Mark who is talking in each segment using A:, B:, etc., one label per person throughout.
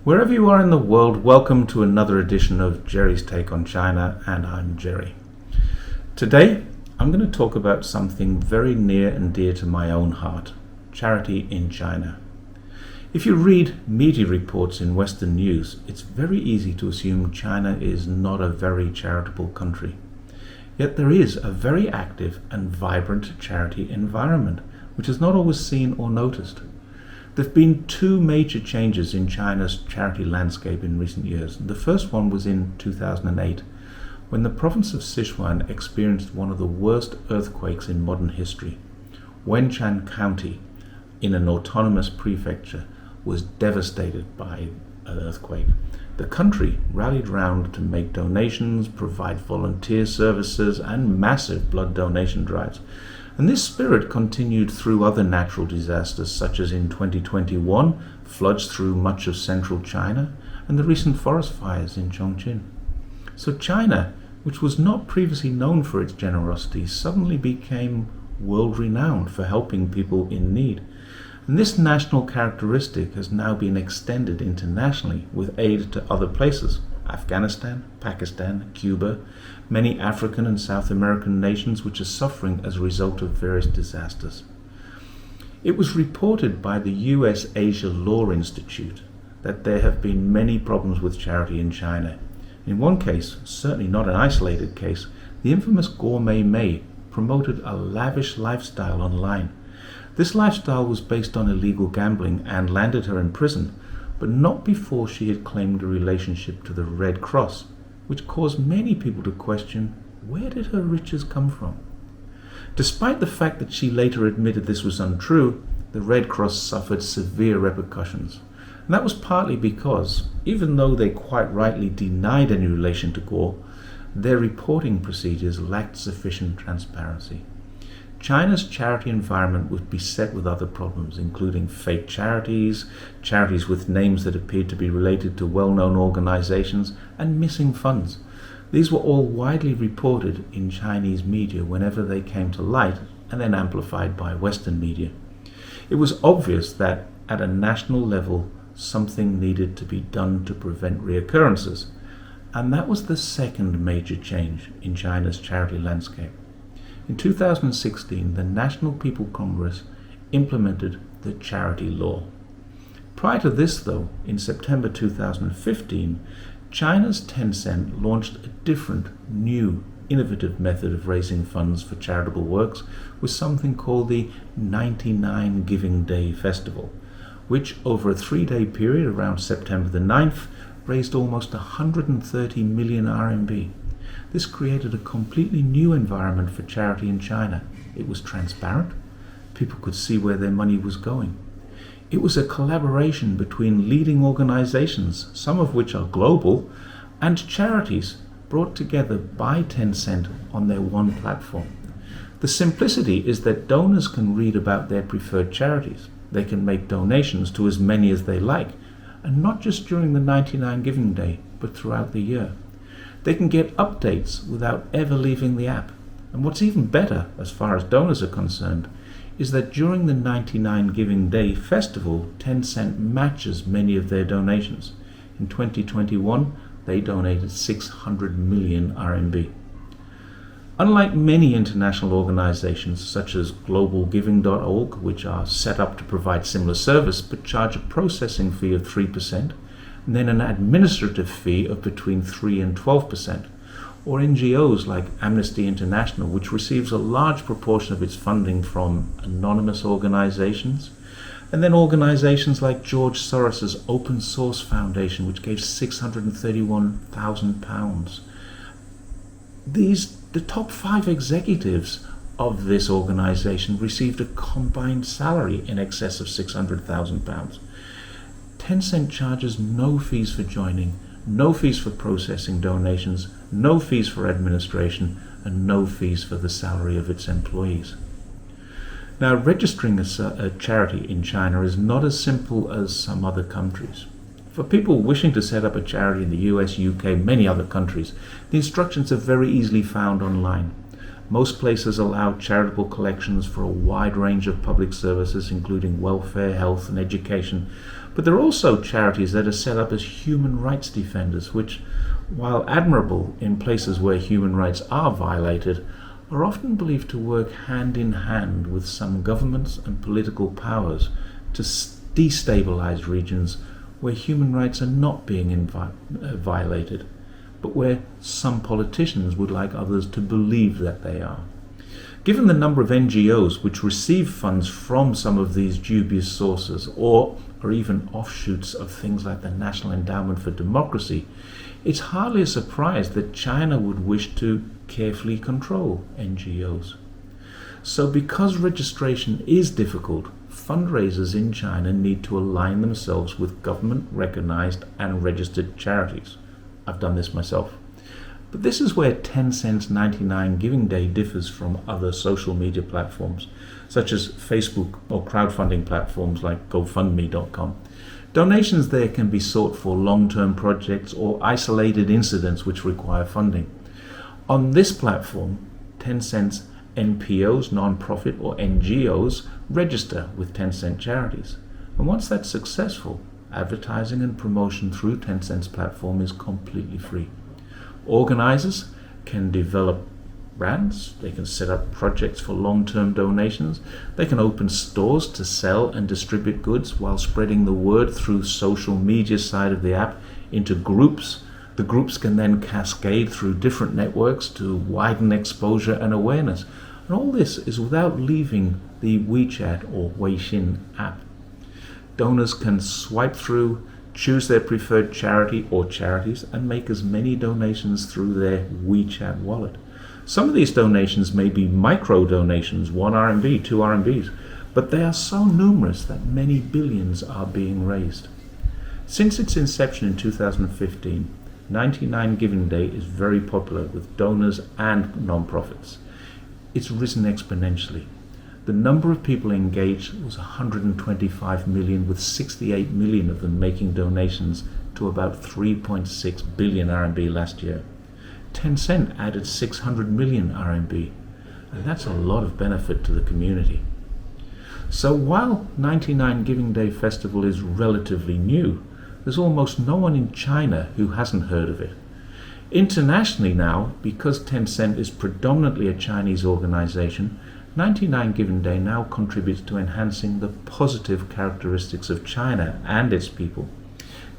A: Wherever you are in the world, welcome to another edition of Jerry's Take on China, and I'm Jerry. Today, I'm going to talk about something very near and dear to my own heart, charity in China. If you read media reports in Western news, it's very easy to assume China is not a very charitable country. Yet there is a very active and vibrant charity environment, which is not always seen or noticed. There have been two major changes in China's charity landscape in recent years. The first one was in 2008, when the province of Sichuan experienced one of the worst earthquakes in modern history. Wenchuan County, in an autonomous prefecture, was devastated by an earthquake. The country rallied round to make donations, provide volunteer services, and massive blood donation drives. And this spirit continued through other natural disasters, such as in 2021, floods through much of central China, and the recent forest fires in Chongqing. So China, which was not previously known for its generosity, suddenly became world-renowned for helping people in need. And this national characteristic has now been extended internationally with aid to other places: Afghanistan, Pakistan, Cuba, many African and South American nations which are suffering as a result of various disasters. It was reported by the US Asia Law Institute that there have been many problems with charity in China. In one case, certainly not an isolated case, the infamous Gourmet May promoted a lavish lifestyle online. This lifestyle was based on illegal gambling and landed her in prison, but not before she had claimed a relationship to the Red Cross, which caused many people to question, where did her riches come from? Despite the fact that she later admitted this was untrue, the Red Cross suffered severe repercussions. And that was partly because, even though they quite rightly denied any relation to Gore, their reporting procedures lacked sufficient transparency. China's charity environment was beset with other problems, including fake charities, charities with names that appeared to be related to well-known organizations, and missing funds. These were all widely reported in Chinese media whenever they came to light, and then amplified by Western media. It was obvious that, at a national level, something needed to be done to prevent reoccurrences, and that was the second major change in China's charity landscape. In 2016, the National People Congress implemented the charity law. Prior to this, though, in September 2015, China's Tencent launched a different, new, innovative method of raising funds for charitable works with something called the 99 Giving Day Festival, which over a 3-day period around September the 9th raised almost 130 million RMB. This created a completely new environment for charity in China. It was transparent. People could see where their money was going. It was a collaboration between leading organizations, some of which are global, and charities brought together by Tencent on their one platform. The simplicity is that donors can read about their preferred charities. They can make donations to as many as they like, and not just during the 99 Giving Day, but throughout the year. They can get updates without ever leaving the app. And what's even better, as far as donors are concerned, is that during the 99 Giving Day festival, Tencent matches many of their donations. In 2021, they donated 600 million RMB. Unlike many international organizations such as globalgiving.org, which are set up to provide similar service but charge a processing fee of 3%, and then an administrative fee of between 3 and 12%, or NGOs like Amnesty International, which receives a large proportion of its funding from anonymous organizations, and then organizations like George Soros's Open Source Foundation, which gave £631,000. The top 5 executives of this organization received a combined salary in excess of £600,000. Tencent charges no fees for joining, no fees for processing donations, no fees for administration, and no fees for the salary of its employees. Now, registering a charity in China is not as simple as some other countries. For people wishing to set up a charity in the US, UK, many other countries, the instructions are very easily found online. Most places allow charitable collections for a wide range of public services, including welfare, health, and education, But there are also charities that are set up as human rights defenders, which, while admirable in places where human rights are violated, are often believed to work hand in hand with some governments and political powers to destabilize regions where human rights are not being violated, but where some politicians would like others to believe that they are. Given the number of NGOs which receive funds from some of these dubious sources, or are even offshoots of things like the National Endowment for Democracy, it's hardly a surprise that China would wish to carefully control NGOs. So because registration is difficult, fundraisers in China need to align themselves with government-recognized and registered charities. I've done this myself. But this is where Tencent's 99 Giving Day differs from other social media platforms, such as Facebook or crowdfunding platforms like GoFundMe.com. Donations there can be sought for long-term projects or isolated incidents which require funding. On this platform, Tencent's NPOs, non-profit or NGOs, register with Tencent charities. And once that's successful, advertising and promotion through Tencent's platform is completely free. Organizers can develop brands, they can set up projects for long-term donations, they can open stores to sell and distribute goods while spreading the word through social media side of the app into groups. The groups can then cascade through different networks to widen exposure and awareness. And all this is without leaving the WeChat or Weixin app. Donors can swipe through, choose their preferred charity or charities, and make as many donations through their WeChat wallet. Some of these donations may be micro donations, 1 RMB, 2 RMBs, but they are so numerous that many billions are being raised. Since its inception in 2015, 99 Giving Day is very popular with donors and non-profits. It's risen exponentially. The number of people engaged was 125 million, with 68 million of them making donations to about 3.6 billion RMB last year. Tencent added 600 million RMB, and that's a lot of benefit to the community. So while 99 Giving Day Festival is relatively new, there's almost no one in China who hasn't heard of it. Internationally now, because Tencent is predominantly a Chinese organization, 99 Giving Day now contributes to enhancing the positive characteristics of China and its people.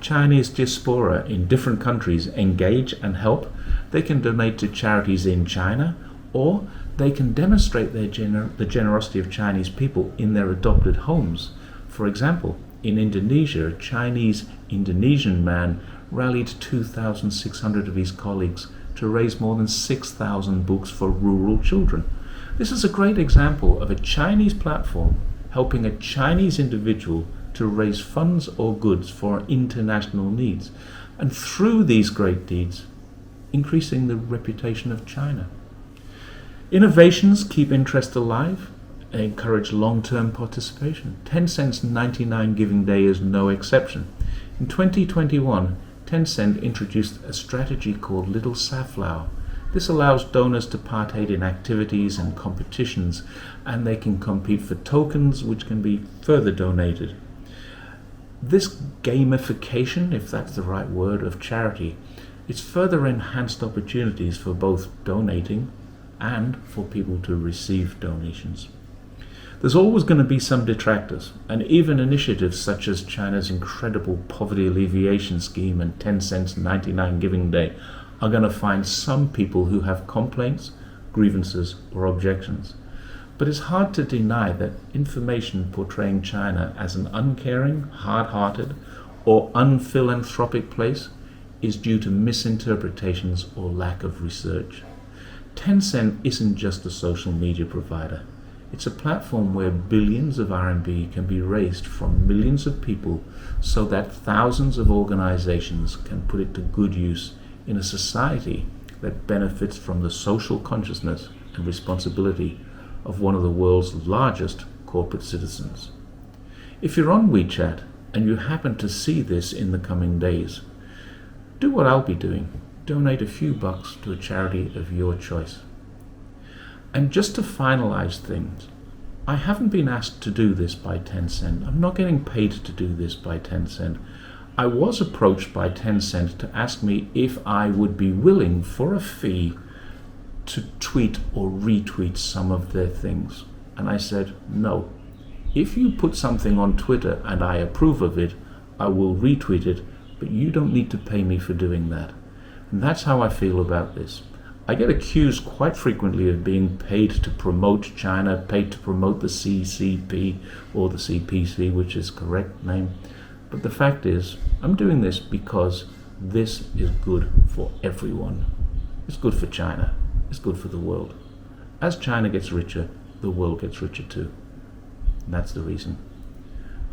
A: Chinese diaspora in different countries engage and help. They can donate to charities in China, or they can demonstrate the generosity of Chinese people in their adopted homes. For example, in Indonesia, a Chinese Indonesian man rallied 2,600 of his colleagues to raise more than 6,000 books for rural children. This is a great example of a Chinese platform helping a Chinese individual to raise funds or goods for international needs, and through these great deeds, increasing the reputation of China. Innovations keep interest alive and encourage long-term participation. Tencent's 99 Giving Day is no exception. In 2021, Tencent introduced a strategy called Little Safflower. This allows donors to partake in activities and competitions, and they can compete for tokens which can be further donated. This gamification, if that's the right word, of charity, it's further enhanced opportunities for both donating and for people to receive donations. There's always going to be some detractors, and even initiatives such as China's incredible poverty alleviation scheme and Tencent's 99 Giving Day are going to find some people who have complaints, grievances, or objections. But it's hard to deny that information portraying China as an uncaring, hard-hearted, or unphilanthropic place is due to misinterpretations or lack of research. Tencent isn't just a social media provider. It's a platform where billions of RMB can be raised from millions of people so that thousands of organizations can put it to good use in a society that benefits from the social consciousness and responsibility of one of the world's largest corporate citizens. If you're on WeChat and you happen to see this in the coming days, do what I'll be doing. Donate a few bucks to a charity of your choice. And just to finalize things, I haven't been asked to do this by Tencent. I'm not getting paid to do this by Tencent. I was approached by Tencent to ask me if I would be willing for a fee to tweet or retweet some of their things. And I said, no. If you put something on Twitter and I approve of it, I will retweet it, but you don't need to pay me for doing that. And that's how I feel about this. I get accused quite frequently of being paid to promote China, paid to promote the CCP or the CPC, which is the correct name. But the fact is, I'm doing this because this is good for everyone. It's good for China. It's good for the world. As China gets richer, the world gets richer too. And that's the reason.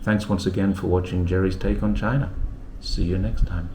A: Thanks once again for watching Jerry's Take on China. See you next time.